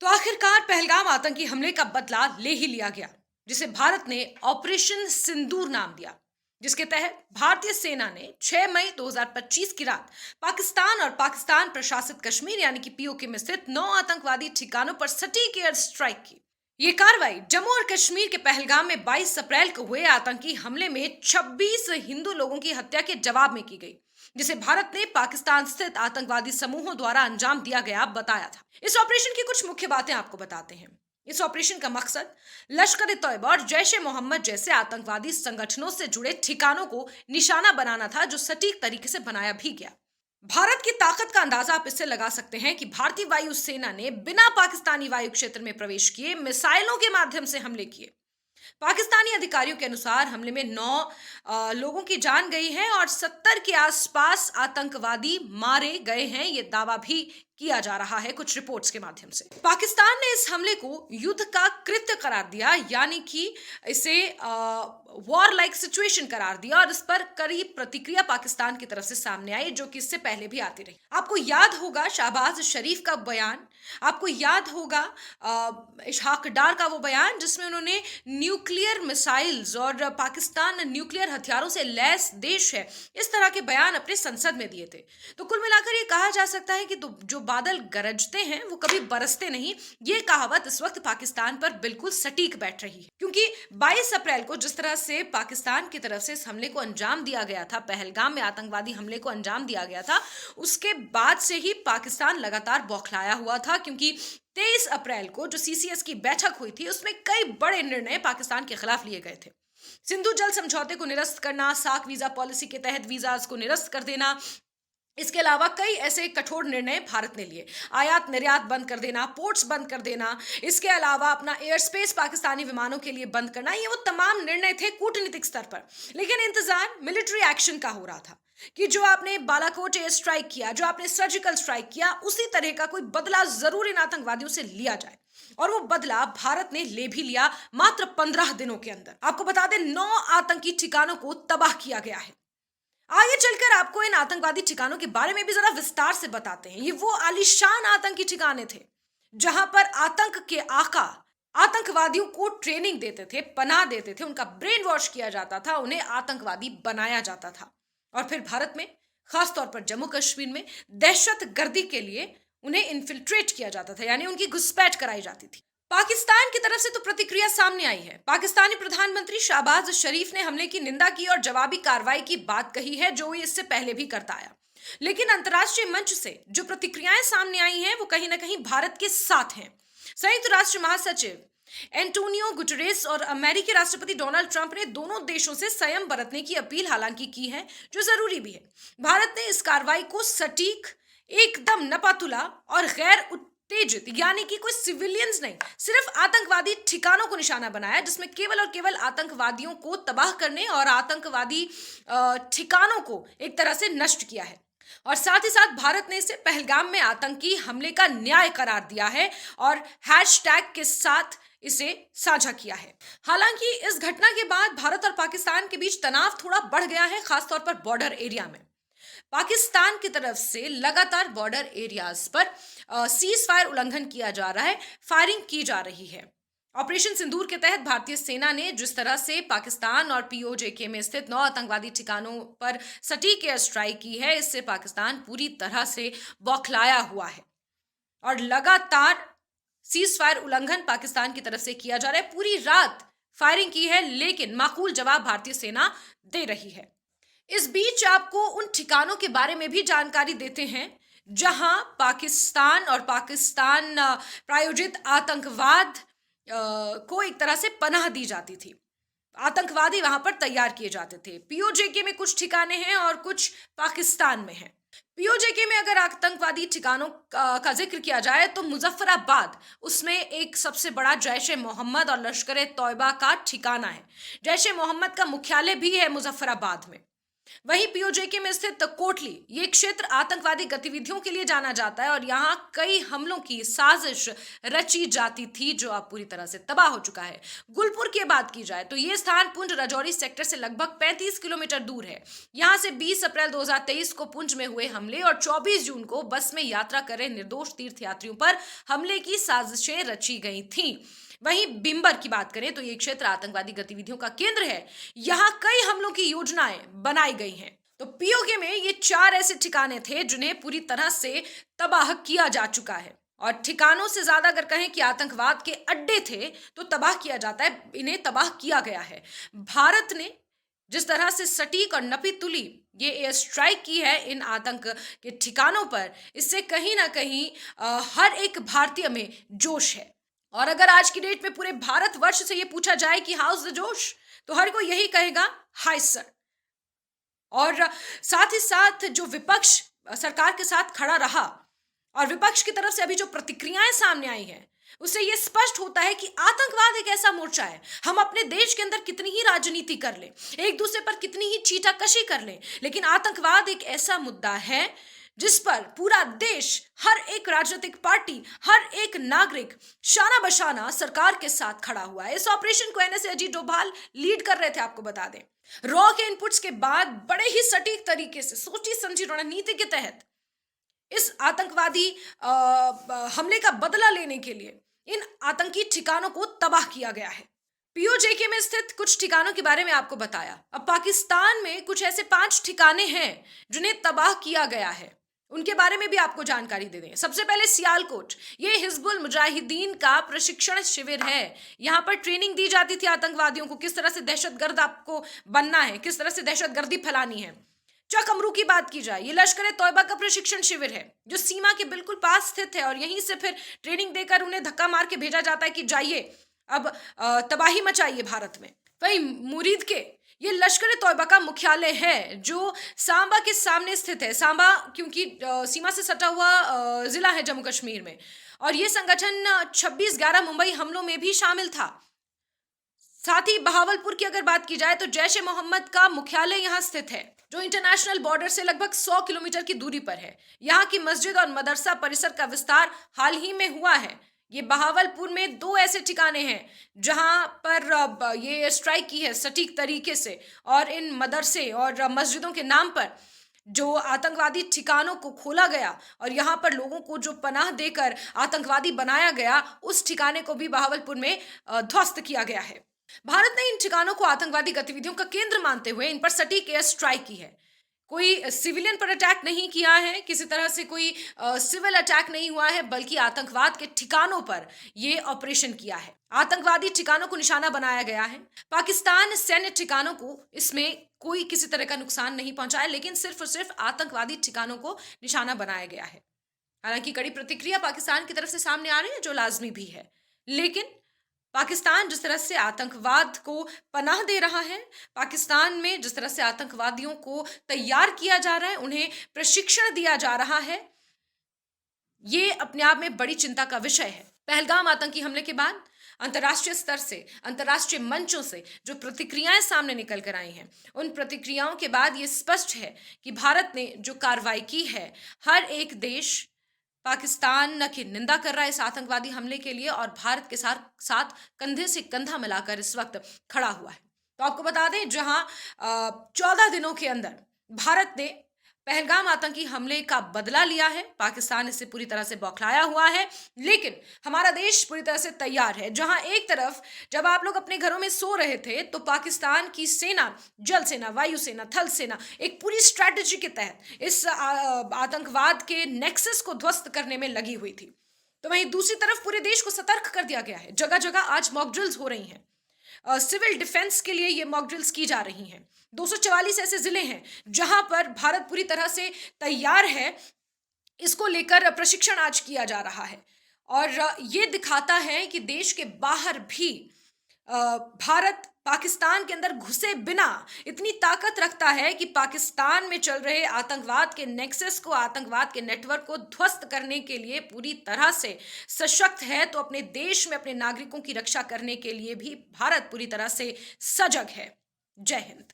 तो आखिरकार पहलगाम आतंकी हमले का बदला ले ही लिया गया, जिसे भारत ने ऑपरेशन सिंदूर नाम दिया, जिसके तहत भारतीय सेना ने 6 मई 2025 की रात पाकिस्तान और पाकिस्तान प्रशासित कश्मीर यानी कि पीओके में स्थित 9 आतंकवादी ठिकानों पर सटीक एयर स्ट्राइक की। ये कार्रवाई जम्मू और कश्मीर के पहलगाम में 22 अप्रैल को हुए आतंकी हमले में 26 हिंदू लोगों की हत्या के जवाब में की गई, जिसे भारत ने पाकिस्तान स्थित आतंकवादी समूहों द्वारा अंजाम दिया गया बताया था। इस ऑपरेशन की कुछ मुख्य बातें आपको बताते हैं। इस ऑपरेशन का मकसद लश्कर ए तैयबा और जैश ए मोहम्मद जैसे आतंकवादी संगठनों से जुड़े ठिकानों को निशाना बनाना था, जो सटीक तरीके से बनाया भी गया। भारत की ताकत का अंदाजा आप इससे लगा सकते हैं कि भारतीय वायुसेना ने बिना पाकिस्तानी वायु क्षेत्र में प्रवेश किए मिसाइलों के माध्यम से हमले किए। पाकिस्तानी अधिकारियों के अनुसार हमले में 9 लोगों की जान गई है और 70 के आसपास आतंकवादी मारे गए हैं, ये दावा भी किया जा रहा है कुछ रिपोर्ट्स के माध्यम से। पाकिस्तान ने इस हमले को युद्ध का कृत्य करार दिया, यानी कि इसे वॉर लाइक सिचुएशन करार दिया और इस पर कड़ी प्रतिक्रिया पाकिस्तान की तरफ से सामने आई, जो कि इससे पहले भी आती रही। आपको याद होगा शहबाज शरीफ का बयान, आपको याद होगा इशहाक डार का वो बयान जिसमें उन्होंने न्यूक्लियर मिसाइल्स और पाकिस्तान न्यूक्लियर हथियारों से लैस देश है, इस तरह के बयान अपने संसद में दिए थे। तो कुल मिलाकर ये कहा जा सकता है कि जो बादल गरजते हैं वो कभी बरसते नहीं, ये कहावत इस वक्त पाकिस्तान पर बिल्कुल सटीक बैठ रही है, क्योंकि 22 अप्रैल को जिस तरह से पाकिस्तान की तरफ से इस हमले को अंजाम दिया गया था, पहलगाम में आतंकवादी हमले को अंजाम दिया गया था, उसके बाद से ही पाकिस्तान लगातार बौखलाया हुआ था, क्योंकि 23 अप्रैल को जो सीसीएस की बैठक हुई थी उसमें कई बड़े निर्णय पाकिस्तान के खिलाफ लिए गए थे। सिंधु जल समझौते को निरस्त करना, सार्क वीजा पॉलिसी के तहत वीजाज को निरस्त कर देना, इसके अलावा कई ऐसे कठोर निर्णय भारत ने लिए। आयात निर्यात बंद कर देना, पोर्ट्स बंद कर देना, इसके अलावा अपना एयर स्पेस पाकिस्तानी विमानों के लिए बंद करना, ये वो तमाम निर्णय थे कूटनीतिक स्तर पर। लेकिन इंतजार मिलिट्री एक्शन का हो रहा था कि जो आपने बालाकोट एयर स्ट्राइक किया, जो आपने सर्जिकल स्ट्राइक किया, उसी तरह का कोई बदला जरूर इन आतंकवादियों से लिया जाए। और वो बदला भारत ने ले भी लिया मात्र 15 दिनों के अंदर। आपको बता दें 9 आतंकी ठिकानों को तबाह किया गया है। आगे चलकर आपको इन आतंकवादी ठिकानों के बारे में भी जरा विस्तार से बताते हैं। ये वो आलीशान आतंकी ठिकाने थे जहां पर आतंक के आका आतंकवादियों को ट्रेनिंग देते थे, पनाह देते थे, उनका ब्रेन वॉश किया जाता था, उन्हें आतंकवादी बनाया जाता था और फिर भारत में, खासतौर पर जम्मू कश्मीर में दहशत गर्दी के लिए उन्हें इन्फिल्ट्रेट किया जाता था, यानी उनकी घुसपैठ कराई जाती थी। पाकिस्तान की तरफ से तो प्रतिक्रिया सामने आई है। पाकिस्तानी प्रधानमंत्री शहबाज शरीफ ने हमले की निंदा की और जवाबी कार्रवाई की बात कही है, जो इससे पहले भी करता आया। लेकिन अंतर्राष्ट्रीय मंच से जो प्रतिक्रियाएं सामने आई हैं वो कहीं ना कहीं भारत के साथ हैं। संयुक्त राष्ट्र महासचिव एंटोनियो गुटेरेस और अमेरिकी राष्ट्रपति डोनाल्ड ट्रंप ने दोनों देशों से संयम बरतने की अपील हालांकि की है, जो जरूरी भी है। भारत ने इस कार्रवाई को सटीक, एकदम नपातुला और गैर उत्तेजित, यानी कि कोई सिविलियंस नहीं, सिर्फ आतंकवादी ठिकानों को निशाना बनाया, जिसमें केवल और केवल आतंकवादियों को तबाह करने और आतंकवादी ठिकानों को एक तरह से नष्ट किया है। और साथ ही साथ भारत ने इसे पहलगाम में आतंकी हमले का न्याय करार दिया है और हैशटैग के साथ इसे साझा किया है। हालांकि इस घटना के बाद भारत और पाकिस्तान के बीच तनाव थोड़ा बढ़ गया है, खासतौर पर बॉर्डर एरिया में। पाकिस्तान की तरफ से लगातार बॉर्डर एरियाज पर सीज फायर उल्लंघन किया जा रहा है, फायरिंग की जा रही है। ऑपरेशन सिंदूर के तहत भारतीय सेना ने जिस तरह से पाकिस्तान और पीओजेके में स्थित 9 आतंकवादी ठिकानों पर सटीक एयर स्ट्राइक की है, इससे पाकिस्तान पूरी तरह से बौखलाया हुआ है और लगातार सीज फायर उल्लंघन पाकिस्तान की तरफ से किया जा रहा है। पूरी रात फायरिंग की है, लेकिन माकूल जवाब भारतीय सेना दे रही है। इस बीच आपको उन ठिकानों के बारे में भी जानकारी देते हैं जहां पाकिस्तान और पाकिस्तान प्रायोजित आतंकवाद को एक तरह से पनाह दी जाती थी। आतंकवादी वहां पर तैयार किए जाते थे। पीओजेके में कुछ ठिकाने हैं और कुछ पाकिस्तान में हैं। पीओजेके में अगर आतंकवादी ठिकानों का जिक्र किया जाए तो मुजफ्फराबाद, उसमें एक सबसे बड़ा जैश ए मोहम्मद और लश्कर ए तौयबा का ठिकाना है। जैश ए मोहम्मद का मुख्यालय भी है मुजफ्फराबाद में। वहीं पीओजेके में स्थित कोटली ये क्षेत्र आतंकवादी गतिविधियों के लिए जाना जाता है और यहाँ कई हमलों की साजिश रची जाती थी जो अब पूरी तरह से तबाह हो चुका है। गुलपुर की बात की जाए तो ये स्थान पुंछ राजौरी सेक्टर से लगभग 35 किलोमीटर दूर है। यहाँ से 20 अप्रैल 2023 को पुंछ में हुए हमले और 24 जून को बस में यात्रा कर रहे निर्दोष तीर्थयात्रियों पर हमले की साजिशें रची गई थीं। वहीं बिम्बर की बात करें तो ये क्षेत्र आतंकवादी गतिविधियों का केंद्र है। यहाँ कई हमलों की योजनाएं बनाई गई हैं। तो पीओके में ये 4 ऐसे ठिकाने थे जिन्हें पूरी तरह से तबाह किया जा चुका है। और ठिकानों से ज्यादा अगर कहें कि आतंकवाद के अड्डे थे तो तबाह किया जाता है, इन्हें तबाह किया गया है। भारत ने जिस तरह से सटीक और नपी तुली ये एयर स्ट्राइक की है इन आतंक के ठिकानों पर, इससे कहीं ना कहीं हर एक भारतीय में जोश है। और अगर आज की डेट में पूरे भारतवर्ष से ये पूछा जाए कि हाउस द जोश, तो हर कोई यही कहेगा हाय सर। और साथ ही साथ जो विपक्ष सरकार के साथ खड़ा रहा और विपक्ष की तरफ से अभी जो प्रतिक्रियाएं सामने आई हैं, उससे यह स्पष्ट होता है कि आतंकवाद एक ऐसा मोर्चा है। हम अपने देश के अंदर कितनी ही राजनीति कर लें, एक दूसरे पर कितनी ही चीटाकशी कर लें, लेकिन आतंकवाद एक ऐसा मुद्दा है जिस पर पूरा देश, हर एक राजनीतिक पार्टी, हर एक नागरिक शाना बशाना सरकार के साथ खड़ा हुआ है। इस ऑपरेशन को एनएसए अजीत डोभाल लीड कर रहे थे, आपको बता दें। रॉ के इनपुट्स के बाद बड़े ही सटीक तरीके से सोची समझी रणनीति के तहत इस आतंकवादी हमले का बदला लेने के लिए इन आतंकी ठिकानों को तबाह किया गया है। पीओजेके में स्थित कुछ ठिकानों के बारे में आपको बताया। अब पाकिस्तान में कुछ ऐसे 5 ठिकाने हैं जिन्हें तबाह किया गया है, उनके बारे में भी आपको जानकारी दे दें। सबसे पहले सियालकोट, ये हिजबुल मुजाहिदीन का प्रशिक्षण शिविर है। यहाँ पर ट्रेनिंग दी जाती थी आतंकवादियों को, किस तरह से दहशतगर्द आपको बनना है, किस तरह से दहशतगर्दी फैलानी है। चक अमरू की बात की जाए, ये लश्कर ए तौयबा का प्रशिक्षण शिविर है जो सीमा के बिल्कुल पास स्थित है और यहीं से फिर ट्रेनिंग देकर उन्हें धक्का मार के भेजा जाता है कि जाइए अब तबाही मचाइए भारत में। वहीं मुरीद के, ये लश्कर ए तौयबा का मुख्यालय है जो सांबा के सामने स्थित है। सांबा क्योंकि सीमा से सटा हुआ जिला है जम्मू कश्मीर में, और ये संगठन 26/11 मुंबई हमलों में भी शामिल था। साथ ही बहावलपुर की अगर बात की जाए तो जैश ए मोहम्मद का मुख्यालय यहाँ स्थित है जो इंटरनेशनल बॉर्डर से लगभग 100 किलोमीटर की दूरी पर है। यहाँ की मस्जिद और मदरसा परिसर का विस्तार हाल ही में हुआ है। ये बहावलपुर में 2 ऐसे ठिकाने हैं जहां पर ये स्ट्राइक की है सटीक तरीके से, और इन मदरसे और मस्जिदों के नाम पर जो आतंकवादी ठिकानों को खोला गया और यहाँ पर लोगों को जो पनाह देकर आतंकवादी बनाया गया, उस ठिकाने को भी बहावलपुर में ध्वस्त किया गया है। भारत ने इन ठिकानों को आतंकवादी गतिविधियों का केंद्र मानते हुए इन पर सटीक एयर स्ट्राइक की है। कोई सिविलियन पर अटैक नहीं किया है, किसी तरह से कोई सिविल अटैक नहीं हुआ है, बल्कि आतंकवाद के ठिकानों पर यह ऑपरेशन किया है। आतंकवादी ठिकानों को निशाना बनाया गया है। पाकिस्तान सैन्य ठिकानों को इसमें कोई किसी तरह का नुकसान नहीं पहुंचाया, लेकिन सिर्फ और सिर्फ आतंकवादी ठिकानों को निशाना बनाया गया है। हालांकि कड़ी प्रतिक्रिया पाकिस्तान की तरफ से सामने आ रही है जो लाजमी भी है, लेकिन पाकिस्तान जिस तरह से आतंकवाद को पनाह दे रहा है, पाकिस्तान में जिस तरह से आतंकवादियों को तैयार किया जा रहा है, उन्हें प्रशिक्षण दिया जा रहा है, ये अपने आप में बड़ी चिंता का विषय है। पहलगाम आतंकी हमले के बाद अंतर्राष्ट्रीय स्तर से, अंतर्राष्ट्रीय मंचों से जो प्रतिक्रियाएं सामने निकल कर आई हैं, उन प्रतिक्रियाओं के बाद ये स्पष्ट है कि भारत ने जो कार्रवाई की है, हर एक देश पाकिस्तान न की निंदा कर रहा है इस आतंकवादी हमले के लिए, और भारत के साथ कंधे से कंधा मिलाकर इस वक्त खड़ा हुआ है। तो आपको बता दें, जहां 14 दिनों के अंदर भारत ने पहलगाम आतंकी हमले का बदला लिया है, पाकिस्तान इससे पूरी तरह से बौखलाया हुआ है, लेकिन हमारा देश पूरी तरह से तैयार है। जहां एक तरफ जब आप लोग अपने घरों में सो रहे थे तो पाकिस्तान की सेना, जल सेना, वायु सेना, थल सेना एक पूरी स्ट्रैटेजी के तहत इस आतंकवाद के नेक्सस को ध्वस्त करने में लगी हुई थी, तो वहीं दूसरी तरफ पूरे देश को सतर्क कर दिया गया है। जगह जगह आज मॉक ड्रिल्स हो रही हैं, सिविल डिफेंस के लिए ये मॉक ड्रिल्स की जा रही हैं। 244 ऐसे जिले हैं जहां पर भारत पूरी तरह से तैयार है, इसको लेकर प्रशिक्षण आज किया जा रहा है, और ये दिखाता है कि देश के बाहर भी भारत पाकिस्तान के अंदर घुसे बिना इतनी ताकत रखता है कि पाकिस्तान में चल रहे आतंकवाद के नेक्सस को, आतंकवाद के नेटवर्क को ध्वस्त करने के लिए पूरी तरह से सशक्त है। तो अपने देश में अपने नागरिकों की रक्षा करने के लिए भी भारत पूरी तरह से सजग है। जय हिंद।